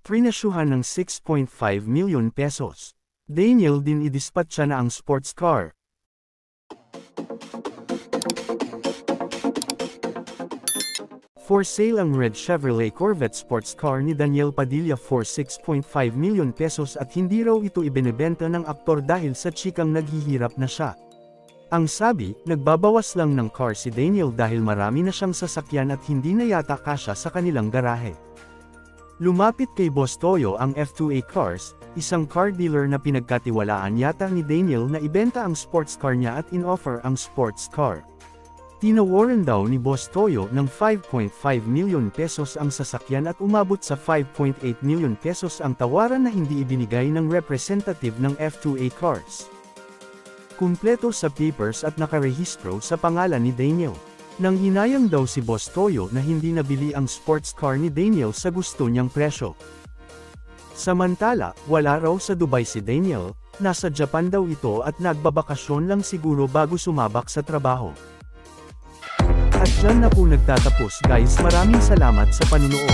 Prinasyuhan ng 6.5 milyon pesos. Daniel din idispatcha na ang sports car. For sale ang red Chevrolet Corvette sports car ni Daniel Padilla for 6.5 milyon pesos at hindi raw ito ibinebenta ng aktor dahil sa chikang naghihirap na siya. Ang sabi, nagbabawas lang ng car si Daniel dahil marami na siyang sasakyan at hindi na yata kasya sa kanilang garahe. Lumapit kay Boss Toyo ang F2A Cars, isang car dealer na pinagkatiwalaan yata ni Daniel na ibenta ang sports car niya at in-offer ang sports car. Tinawaran daw ni Boss Toyo ng 5.5 milyon pesos ang sasakyan at umabot sa 5.8 milyon pesos ang tawaran na hindi ibinigay ng representative ng F2A Cars. Kumpleto sa papers at nakarehistro sa pangalan ni Daniel. Nang hinayang daw si Boss Toyo na hindi nabili ang sports car ni Daniel sa gusto niyang presyo. Samantala, wala raw sa Dubai si Daniel, nasa Japan daw ito at nagbabakasyon lang siguro bago sumabak sa trabaho. At dyan na po nagtatapos guys, maraming salamat sa panunood.